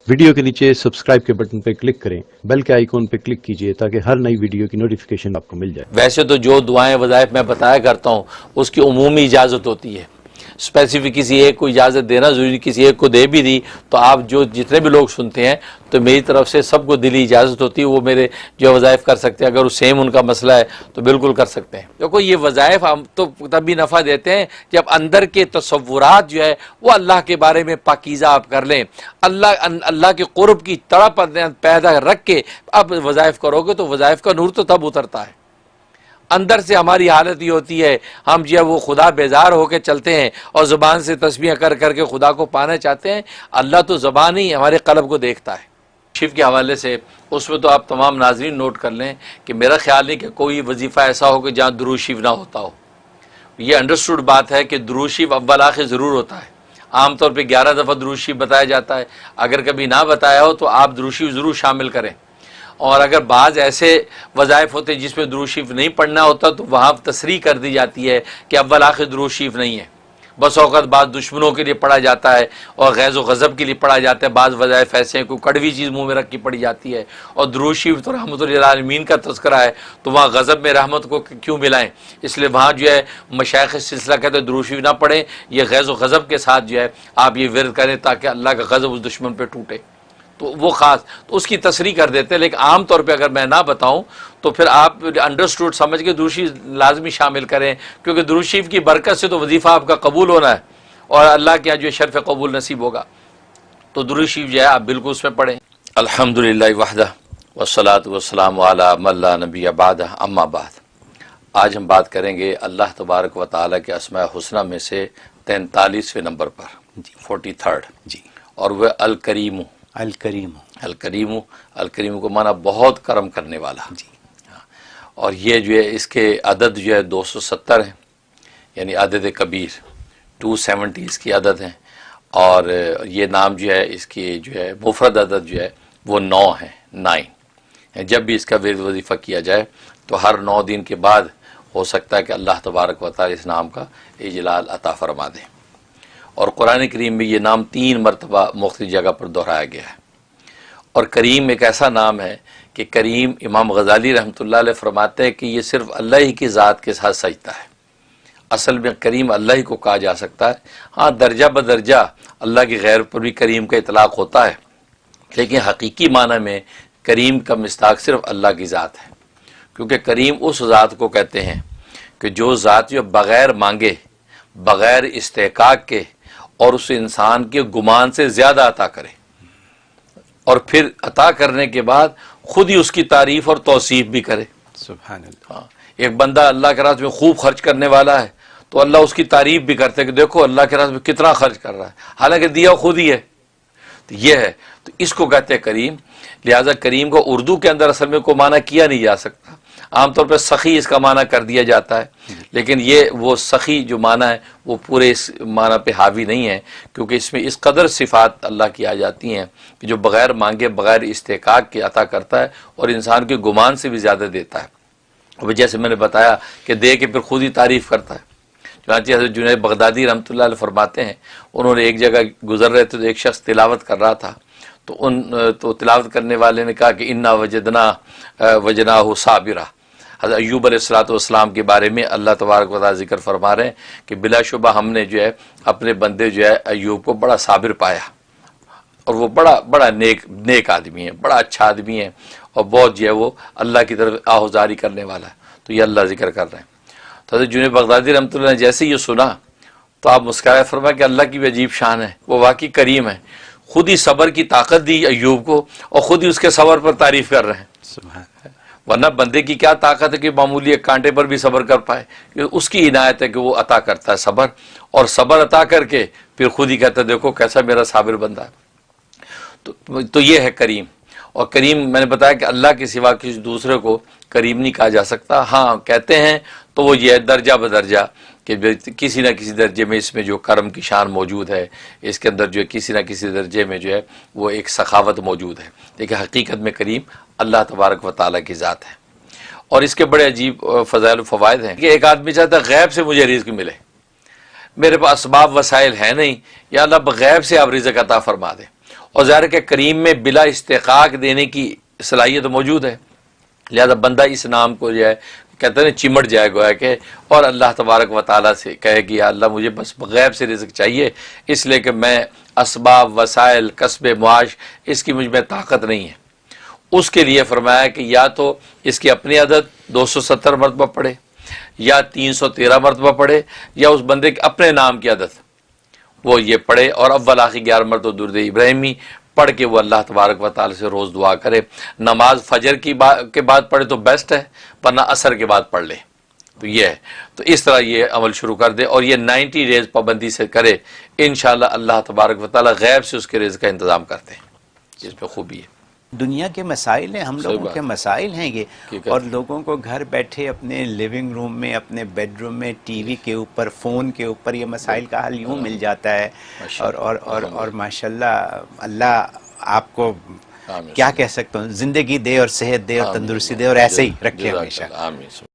Video کے نیچے subscribe کے بٹن پہ کلک کریں، بیل کے آئیکن پہ کلک کیجئے تاکہ ہر نئی ویڈیو کی نوٹیفیکیشن آپ کو مل جائے۔ ویسے تو جو دعائیں وظائف میں بتایا کرتا ہوں اس کی عمومی اجازت ہوتی ہے، اسپیسیفک کسی ایک کو اجازت دینا ضروری، کسی ایک کو دے بھی دی تو آپ جو جتنے بھی لوگ سنتے ہیں تو میری طرف سے سب کو دلی اجازت ہوتی ہے، وہ میرے جو وظائف کر سکتے ہیں۔ اگر وہ سیم ان کا مسئلہ ہے تو بالکل کر سکتے ہیں۔ دیکھو یہ وظائف ہم تو تبھی نفع دیتے ہیں جب اندر کے تصورات جو ہے وہ اللہ کے بارے میں پاکیزہ آپ کر لیں، اللہ کے قرب کی تڑپ پیدا رکھ کے اب وظائف کرو گے تو وظائف کا نور تو تب اترتا ہے۔ اندر سے ہماری حالت یہ ہوتی ہے، ہم جو ہے وہ خدا بیزار ہو کے چلتے ہیں اور زبان سے تسبیح کر کر کے خدا کو پانا چاہتے ہیں۔ اللہ تو زبان ہی ہمارے قلب کو دیکھتا ہے۔ شیف کے حوالے سے اس میں تو آپ تمام ناظرین نوٹ کر لیں کہ میرا خیال نہیں کہ کوئی وظیفہ ایسا ہو کہ جہاں درود شریف نہ ہوتا ہو۔ یہ انڈرسٹوڈ بات ہے کہ درود شریف اول آخر ضرور ہوتا ہے۔ عام طور پہ 11 دفعہ درود شریف بتایا جاتا ہے، اگر کبھی نہ بتایا ہو تو آپ درود شریف ضرور شامل کریں۔ اور اگر بعض ایسے وظائف ہوتے جس میں درود شریف نہیں پڑھنا ہوتا تو وہاں تصریح کر دی جاتی ہے کہ اول آخر درود شریف نہیں ہے۔ بس اوقات بعض دشمنوں کے لیے پڑھا جاتا ہے اور غیظ و غضب کے لیے پڑھا جاتا ہے، بعض وظائف ایسے ہیں کوئی کڑوی چیز منہ میں رکھ کے پڑھی جاتی ہے، اور درود شریف تو رحمت للعالمین کا تذکرہ ہے تو وہاں غضب میں رحمت کو کیوں ملائیں؟ اس لیے وہاں جو ہے مشائخ سلسلہ کہتے ہیں درود شریف نہ پڑھیں، یہ غیظ و غضب کے ساتھ جو ہے آپ یہ ورد کریں تاکہ اللہ کا غضب اس دشمن پہ ٹوٹے، تو وہ خاص تو اس کی تصریح کر دیتے ہیں۔ لیکن عام طور پہ اگر میں نہ بتاؤں تو پھر آپ انڈرسٹوڈ سمجھ کے درود شریف لازمی شامل کریں، کیونکہ درود شریف کی برکت سے تو وظیفہ آپ کا قبول ہونا ہے اور اللہ کے یہاں جو شرف قبول نصیب ہوگا، تو درود شریف جو ہے آپ بالکل اس میں پڑھیں۔ الحمدللہ وحدہ والصلاۃ والسلام علی من لا نبی بعدہ، اما بعد۔ آج ہم بات کریں گے اللہ تبارک و تعالیٰ کے اسماء حسنہ میں سے 43ویں نمبر پر، 43rd جی، اور وہ الکریم۔ الکریم۔ الکریم، الکریم کو معنی بہت کرم کرنے والا جی، اور یہ جو ہے اس کے عدد جو ہے 270 ہیں، یعنی عدد کبیر 270 اس کی عدد ہیں، اور یہ نام جو ہے اس کی جو ہے مفرد عدد جو ہے وہ 9 ہے، 9۔ جب بھی اس کا ورد وظیفہ کیا جائے تو ہر 9 دن کے بعد ہو سکتا ہے کہ اللہ تبارک و تعالی اس نام کا اجلال عطا فرما دیں۔ اور قرآن کریم میں یہ نام 3 مرتبہ مختلف جگہ پر دہرایا گیا ہے۔ اور کریم ایک ایسا نام ہے کہ کریم، امام غزالی رحمۃ اللہ علیہ فرماتے ہیں کہ یہ صرف اللہ ہی کی ذات کے ساتھ سجتا ہے۔ اصل میں کریم اللہ ہی کو کہا جا سکتا ہے، ہاں درجہ بدرجہ اللہ کی غیر پر بھی کریم کا اطلاق ہوتا ہے، لیکن حقیقی معنی میں کریم کا مصداق صرف اللہ کی ذات ہے، کیونکہ کریم اس ذات کو کہتے ہیں کہ جو ذات جو بغیر مانگے، بغیر استحقاق کے اور اس انسان کے گمان سے زیادہ عطا کرے، اور پھر عطا کرنے کے بعد خود ہی اس کی تعریف اور توصیف بھی کرے۔ سبحان اللہ۔ ہاں، ایک بندہ اللہ کے راستے میں خوب خرچ کرنے والا ہے تو اللہ اس کی تعریف بھی کرتے ہیں کہ دیکھو اللہ کے راستے میں کتنا خرچ کر رہا ہے، حالانکہ دیا خود ہی ہے۔ تو یہ ہے، تو اس کو کہتے ہیں کریم۔ لہٰذا کریم کو اردو کے اندر اصل میں کوئی معنی کیا نہیں جا سکتا، عام طور پہ سخی اس کا معنی کر دیا جاتا ہے، لیکن یہ وہ سخی جو معنی ہے وہ پورے اس معنی پہ حاوی نہیں ہے، کیونکہ اس میں اس قدر صفات اللہ کی آ جاتی ہیں کہ جو بغیر مانگے، بغیر استحقاق کے عطا کرتا ہے اور انسان کے گمان سے بھی زیادہ دیتا ہے۔ اور جیسے میں نے بتایا کہ دے کے پھر خود ہی تعریف کرتا ہے۔ چنانچہ حضرت جنید بغدادی رحمۃ اللہ علیہ فرماتے ہیں، انہوں نے ایک جگہ گزر رہے تھے تو ایک شخص تلاوت کر رہا تھا، تو تلاوت کرنے والے نے کہا کہ انا وجدناہ صابرا۔ حضرت ایوب علیہ السلام کے بارے میں اللہ تبارک و تعالی ذکر فرما رہے ہیں کہ بلا شبہ ہم نے جو ہے اپنے بندے جو ہے ایوب کو بڑا صابر پایا، اور وہ بڑا نیک آدمی ہے، بڑا اچھا آدمی ہے، اور بہت جو ہے وہ اللہ کی طرف آہوزاری کرنے والا ہے۔ تو یہ اللہ ذکر کر رہے ہیں۔ تو حضرت جنید بغدادی رحمۃ اللہ نے جیسے یہ سنا تو آپ مسکرائے، فرمایا کہ اللہ کی بھی عجیب شان ہے، وہ واقعی کریم ہے، خود ہی صبر کی طاقت دی ایوب کو اور خود ہی اس کے صبر پر تعریف کر رہے ہیں۔ سبحان اللہ۔ ورنہ بندے کی کیا طاقت ہے کہ معمولی ایک کانٹے پر بھی صبر کر پائے، اس کی عنایت ہے کہ وہ عطا کرتا ہے صبر، اور صبر عطا کر کے پھر خود ہی کہتا ہے دیکھو کیسا میرا صابر بندہ ہے۔ تو یہ ہے کریم۔ اور کریم میں نے بتایا کہ اللہ کے سوا کسی دوسرے کو کریم نہیں کہا جا سکتا، ہاں کہتے ہیں تو وہ یہ ہے درجہ بدرجہ کہ کسی نہ کسی درجے میں اس میں جو کرم کی شان موجود ہے، اس کے اندر جو ہے کسی نہ کسی درجے میں جو ہے وہ ایک سخاوت موجود ہے، لیکن حقیقت میں کریم اللہ تبارک و تعالیٰ کی ذات ہے۔ اور اس کے بڑے عجیب فضائل و فوائد ہیں کہ ایک آدمی چاہتا ہے غیب سے مجھے رزق ملے، میرے پاس اسباب وسائل ہیں نہیں، یا اللہ غیب سے آپ رزق عطا فرما دیں، اور ظاہر کہ کریم میں بلا استحقاق دینے کی صلاحیت موجود ہے، لہذا بندہ اس نام کو جو ہے کہتے ہیں چمٹ جائے گویا کہ، اور اللہ تبارک و تعالیٰ سے کہے کہ یا اللہ مجھے بس غیب سے رزق چاہیے، اس لیے کہ میں اسباب، وسائل، کسب معاش اس کی مجھ میں طاقت نہیں ہے۔ اس کے لیے فرمایا کہ یا تو اس کی اپنی عدد 270 مرتبہ پڑھے، یا 313 مرتبہ پڑھے، یا اس بندے کے اپنے نام کی عدد وہ یہ پڑھے، اور اول آخر 11 مرتبہ درود ابراہیمی پڑھ کے وہ اللہ تبارک و تعالی سے روز دعا کرے۔ نماز فجر کے بعد پڑھے تو بیسٹ ہے، ورنہ عصر کے بعد پڑھ لے، تو یہ ہے۔ تو اس طرح یہ عمل شروع کر دے اور یہ 90 ڈیز پابندی سے کرے، انشاءاللہ اللہ تبارک و تعالی غیب سے اس کے رزق کا انتظام کرتے ہیں، جس پہ خوبی ہے۔ دنیا کے مسائل ہیں، ہم لوگوں کے مسائل ہیں یہ، اور لوگوں کو گھر بیٹھے اپنے لیونگ روم میں، اپنے بیڈ روم میں، ٹی وی کے اوپر، فون کے اوپر یہ مسائل کا حل یوں مل جاتا ہے، اور ماشاءاللہ اللہ آپ کو کیا کہہ سکتا ہوں، زندگی دے اور صحت دے اور تندرستی دے اور ایسے ہی رکھے ہمیشہ۔ آمین۔